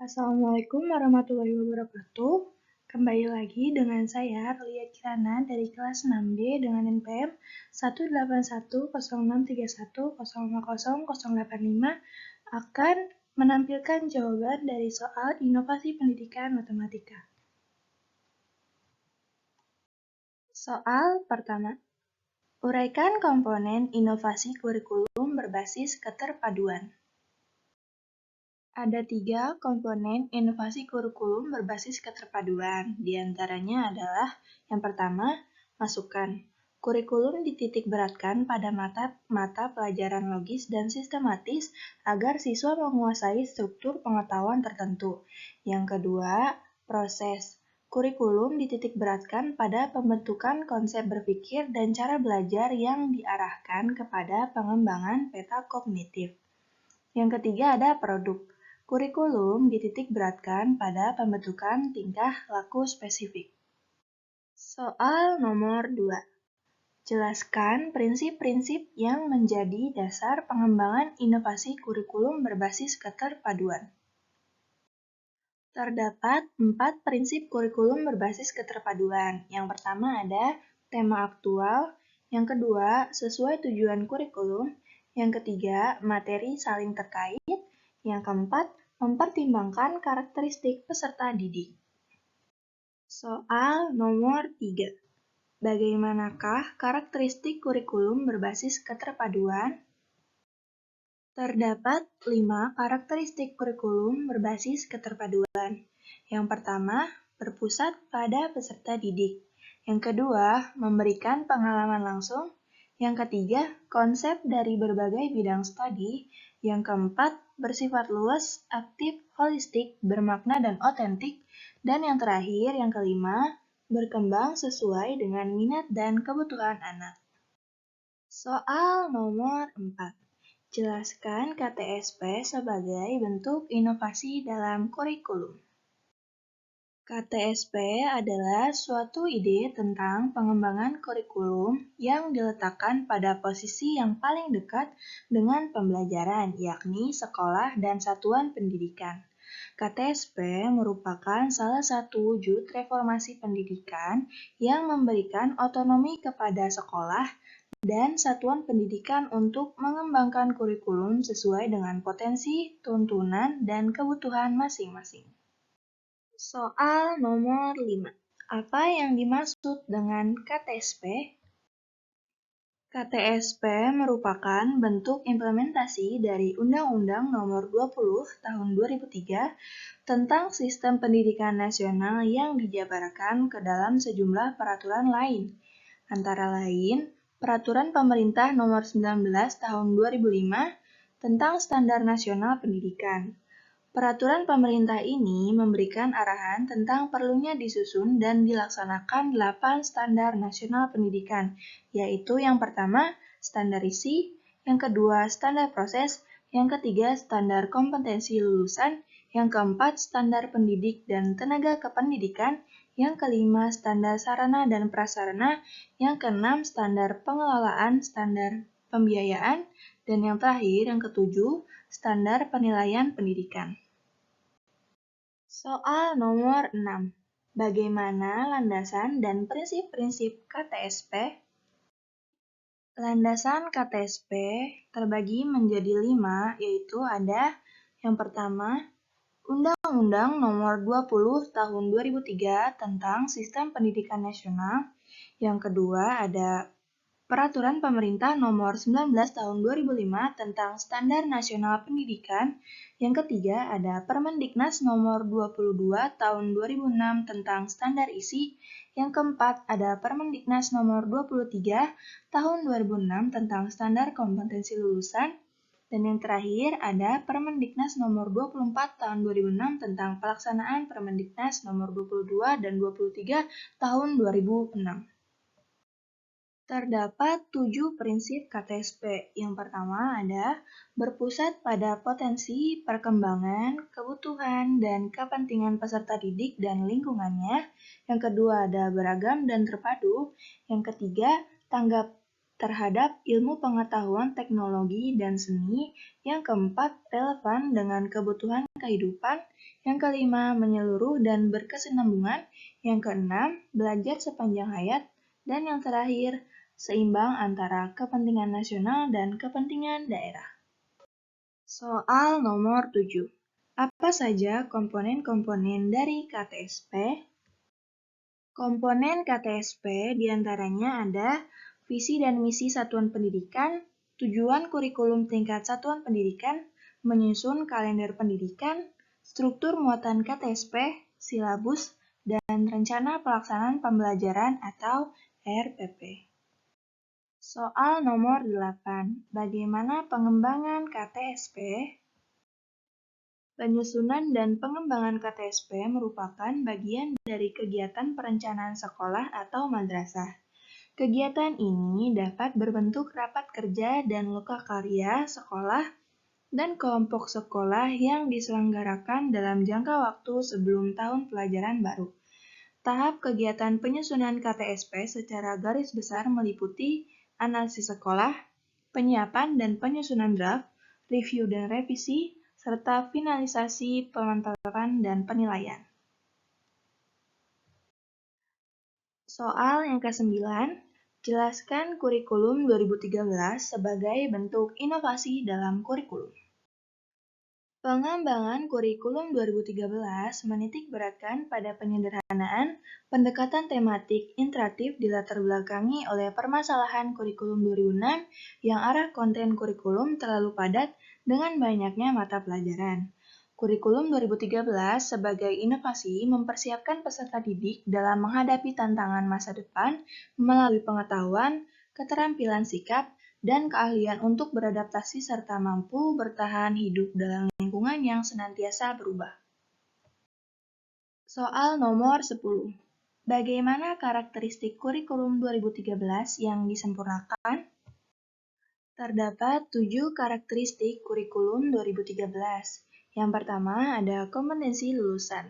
Assalamualaikum warahmatullahi wabarakatuh. Kembali lagi dengan saya, Lia Kirana dari kelas 6B dengan NPM 1810631000085 akan menampilkan jawaban dari soal inovasi pendidikan matematika. Soal pertama. Uraikan komponen inovasi kurikulum berbasis keterpaduan. Ada 3 komponen inovasi kurikulum berbasis keterpaduan. Di antaranya adalah yang pertama, masukan. Kurikulum dititik beratkan pada mata pelajaran logis dan sistematis agar siswa menguasai struktur pengetahuan tertentu. Yang kedua, proses. Kurikulum dititik beratkan pada pembentukan konsep berpikir dan cara belajar yang diarahkan kepada pengembangan peta kognitif. Yang ketiga ada produk. Kurikulum dititik beratkan pada pembentukan tingkah laku spesifik. Soal nomor 2. Jelaskan prinsip-prinsip yang menjadi dasar pengembangan inovasi kurikulum berbasis keterpaduan. Terdapat 4 prinsip kurikulum berbasis keterpaduan. Yang pertama ada tema aktual, yang kedua sesuai tujuan kurikulum, yang ketiga materi saling terkait, yang keempat mempertimbangkan karakteristik peserta didik. Soal nomor 3. Bagaimanakah karakteristik kurikulum berbasis keterpaduan? Terdapat 5 karakteristik kurikulum berbasis keterpaduan. Yang pertama, berpusat pada peserta didik. Yang kedua, memberikan pengalaman langsung. Yang ketiga, konsep dari berbagai bidang studi. Yang keempat, bersifat luas, aktif, holistik, bermakna dan otentik. Dan yang terakhir, yang kelima, berkembang sesuai dengan minat dan kebutuhan anak. Soal nomor 4. Jelaskan KTSP sebagai bentuk inovasi dalam kurikulum. KTSP adalah suatu ide tentang pengembangan kurikulum yang diletakkan pada posisi yang paling dekat dengan pembelajaran, yakni sekolah dan satuan pendidikan. KTSP merupakan salah satu wujud reformasi pendidikan yang memberikan otonomi kepada sekolah dan satuan pendidikan untuk mengembangkan kurikulum sesuai dengan potensi, tuntunan, dan kebutuhan masing-masing. Soal nomor 5. Apa yang dimaksud dengan KTSP? KTSP merupakan bentuk implementasi dari Undang-Undang Nomor 20 Tahun 2003 tentang Sistem Pendidikan Nasional yang dijabarkan ke dalam sejumlah peraturan lain. Antara lain, Peraturan Pemerintah Nomor 19 Tahun 2005 tentang Standar Nasional Pendidikan. Peraturan pemerintah ini memberikan arahan tentang perlunya disusun dan dilaksanakan 8 standar nasional pendidikan, yaitu yang pertama, standar isi, yang kedua, standar proses, yang ketiga, standar kompetensi lulusan, yang keempat, standar pendidik dan tenaga kependidikan, yang kelima, standar sarana dan prasarana, yang keenam, standar pengelolaan, standar pembiayaan, dan yang terakhir, yang ketujuh, standar penilaian pendidikan. Soal nomor 6. Bagaimana landasan dan prinsip-prinsip KTSP? Landasan KTSP terbagi menjadi 5, yaitu ada yang pertama, Undang-Undang Nomor 20 Tahun 2003 tentang Sistem Pendidikan Nasional. Yang kedua ada Peraturan Pemerintah Nomor 19 Tahun 2005 tentang Standar Nasional Pendidikan. Yang ketiga ada Permendiknas Nomor 22 Tahun 2006 tentang Standar Isi. Yang keempat ada Permendiknas Nomor 23 Tahun 2006 tentang Standar Kompetensi Lulusan. Dan yang terakhir ada Permendiknas Nomor 24 Tahun 2006 tentang pelaksanaan Permendiknas Nomor 22 dan 23 Tahun 2006. Terdapat 7 prinsip KTSP. Yang pertama ada berpusat pada potensi, perkembangan, kebutuhan, dan kepentingan peserta didik dan lingkungannya. Yang kedua ada beragam dan terpadu. Yang ketiga, tanggap terhadap ilmu pengetahuan, teknologi, dan seni. Yang keempat, relevan dengan kebutuhan kehidupan. Yang kelima, menyeluruh dan berkesinambungan. Yang keenam, belajar sepanjang hayat. Dan yang terakhir, seimbang antara kepentingan nasional dan kepentingan daerah. Soal nomor 7. Apa saja komponen-komponen dari KTSP? Komponen KTSP diantaranya ada visi dan misi satuan pendidikan, tujuan kurikulum tingkat satuan pendidikan, menyusun kalender pendidikan, struktur muatan KTSP, silabus, dan rencana pelaksanaan pembelajaran atau RPP. Soal nomor 8. Bagaimana pengembangan KTSP? Penyusunan dan pengembangan KTSP merupakan bagian dari kegiatan perencanaan sekolah atau madrasah. Kegiatan ini dapat berbentuk rapat kerja dan lokakarya sekolah dan kelompok sekolah yang diselenggarakan dalam jangka waktu sebelum tahun pelajaran baru. Tahap kegiatan penyusunan KTSP secara garis besar meliputi analisis sekolah, penyiapan dan penyusunan draft, review dan revisi, serta finalisasi pemantapan dan penilaian. Soal yang ke-9, jelaskan kurikulum 2013 sebagai bentuk inovasi dalam kurikulum. Pengembangan kurikulum 2013 menitik beratkan pada penyederhanaan, pendekatan tematik interaktif dilatar belakangi oleh permasalahan kurikulum 2006 yang arah konten kurikulum terlalu padat dengan banyaknya mata pelajaran. Kurikulum 2013 sebagai inovasi mempersiapkan peserta didik dalam menghadapi tantangan masa depan melalui pengetahuan, keterampilan sikap, dan keahlian untuk beradaptasi serta mampu bertahan hidup dalam lingkungan yang senantiasa berubah. Soal nomor 10. Bagaimana karakteristik kurikulum 2013 yang disempurnakan? Terdapat 7 karakteristik kurikulum 2013. Yang pertama ada kompetensi lulusan.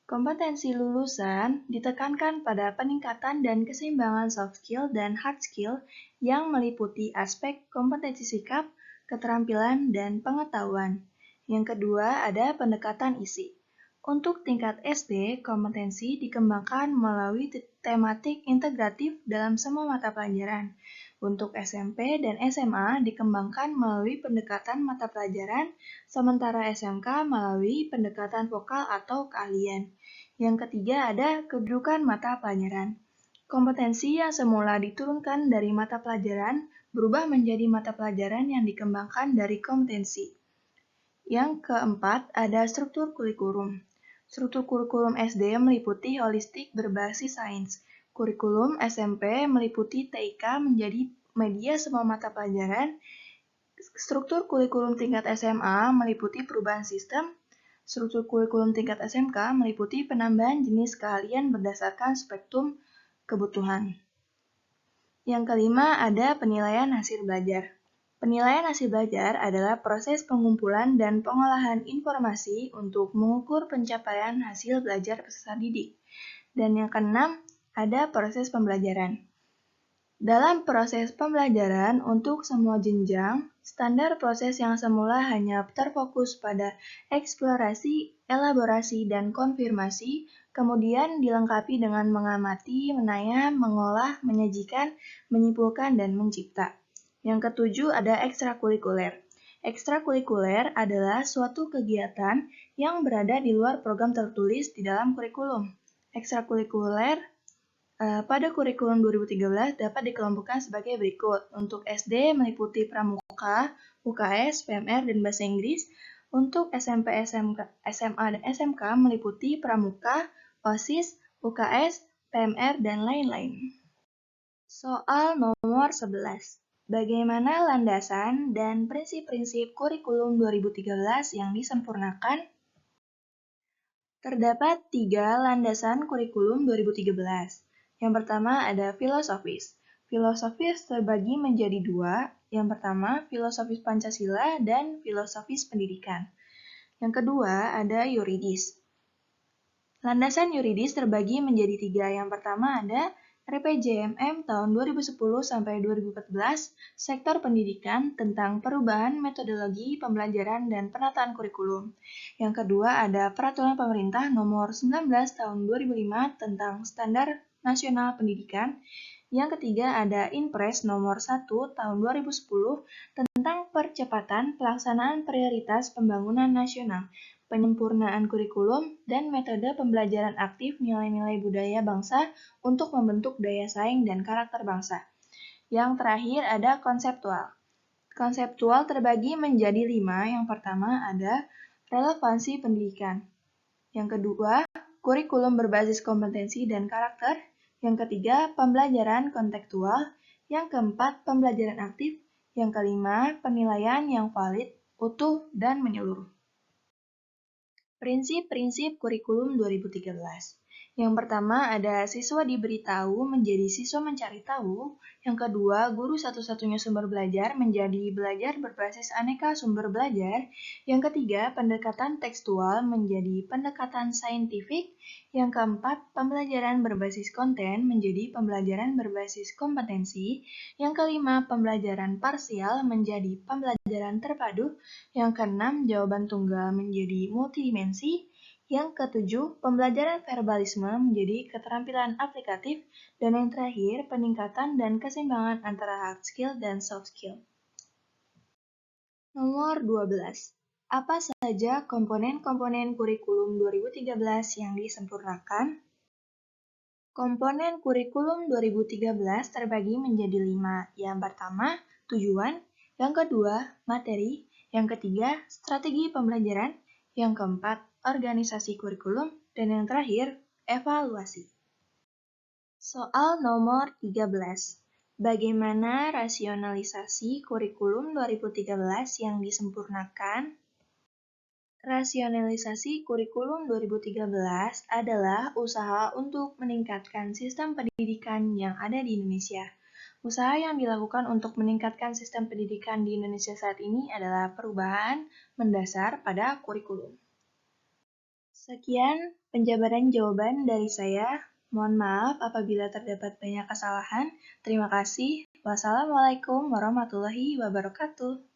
Kompetensi lulusan ditekankan pada peningkatan dan keseimbangan soft skill dan hard skill yang meliputi aspek kompetensi sikap, keterampilan, dan pengetahuan. Yang kedua ada pendekatan isi. Untuk tingkat SD, kompetensi dikembangkan melalui tematik integratif dalam semua mata pelajaran. Untuk SMP dan SMA dikembangkan melalui pendekatan mata pelajaran, sementara SMK melalui pendekatan vokal atau keahlian. Yang ketiga ada kedudukan mata pelajaran. Kompetensi yang semula diturunkan dari mata pelajaran berubah menjadi mata pelajaran yang dikembangkan dari kompetensi. Yang keempat ada struktur kurikulum. Struktur kurikulum SD meliputi holistik berbasis sains. Kurikulum SMP meliputi TIK menjadi media semua mata pelajaran. Struktur kurikulum tingkat SMA meliputi perubahan sistem. Struktur kurikulum tingkat SMK meliputi penambahan jenis keahlian berdasarkan spektrum kebutuhan. Yang kelima ada penilaian hasil belajar. Penilaian hasil belajar adalah proses pengumpulan dan pengolahan informasi untuk mengukur pencapaian hasil belajar peserta didik. Dan yang keenam, ada proses pembelajaran. Dalam proses pembelajaran untuk semua jenjang, standar proses yang semula hanya terfokus pada eksplorasi, elaborasi, dan konfirmasi, kemudian dilengkapi dengan mengamati, menayam, mengolah, menyajikan, menyimpulkan, dan mencipta. Yang ketujuh ada ekstrakurikuler. Ekstrakurikuler adalah suatu kegiatan yang berada di luar program tertulis di dalam kurikulum. Ekstrakurikuler pada kurikulum 2013 dapat dikelompokkan sebagai berikut. Untuk SD meliputi pramuka, UKS, PMR, dan bahasa Inggris. Untuk SMP, SMA, dan SMK meliputi pramuka, OSIS, UKS, PMR, dan lain-lain. Soal nomor 11. Bagaimana landasan dan prinsip-prinsip kurikulum 2013 yang disempurnakan? Terdapat 3 landasan kurikulum 2013. Yang pertama ada filosofis. Filosofis terbagi menjadi 2. Yang pertama, filosofis Pancasila dan filosofis pendidikan. Yang kedua ada yuridis. Landasan yuridis terbagi menjadi 3. Yang pertama ada RPJMM tahun 2010 sampai 2014, sektor pendidikan tentang perubahan metodologi pembelajaran dan penataan kurikulum. Yang kedua ada Peraturan Pemerintah Nomor 19 tahun 2005 tentang Standar Nasional Pendidikan. Yang ketiga ada Inpres Nomor 1 tahun 2010 tentang percepatan pelaksanaan prioritas pembangunan nasional, penyempurnaan kurikulum, dan metode pembelajaran aktif nilai-nilai budaya bangsa untuk membentuk daya saing dan karakter bangsa. Yang terakhir ada konseptual. Konseptual terbagi menjadi 5. Yang pertama ada relevansi pendidikan. Yang kedua, kurikulum berbasis kompetensi dan karakter. Yang ketiga, pembelajaran kontekstual. Yang keempat, pembelajaran aktif. Yang kelima, penilaian yang valid, utuh, dan menyeluruh. Prinsip-prinsip kurikulum 2013. Yang pertama ada siswa diberitahu menjadi siswa mencari tahu. Yang kedua, guru satu-satunya sumber belajar menjadi belajar berbasis aneka sumber belajar. Yang ketiga, pendekatan tekstual menjadi pendekatan saintifik. Yang keempat, pembelajaran berbasis konten menjadi pembelajaran berbasis kompetensi. Yang kelima, pembelajaran parsial menjadi pembelajaran terpadu. Yang keenam, jawaban tunggal menjadi multidimensi. Yang ketujuh, pembelajaran verbalisme menjadi keterampilan aplikatif. Dan yang terakhir, peningkatan dan keseimbangan antara hard skill dan soft skill. Nomor 12. Apa saja komponen-komponen kurikulum 2013 yang disempurnakan? Komponen kurikulum 2013 terbagi menjadi 5. Yang pertama, tujuan. Yang kedua, materi. Yang ketiga, strategi pembelajaran. Yang keempat, organisasi kurikulum. Dan yang terakhir, evaluasi. Soal nomor 13. Bagaimana rasionalisasi kurikulum 2013 yang disempurnakan? Rasionalisasi kurikulum 2013 adalah usaha untuk meningkatkan sistem pendidikan yang ada di Indonesia. Usaha yang dilakukan untuk meningkatkan sistem pendidikan di Indonesia saat ini adalah perubahan mendasar pada kurikulum. Sekian penjabaran jawaban dari saya. Mohon maaf apabila terdapat banyak kesalahan. Terima kasih. Wassalamualaikum warahmatullahi wabarakatuh.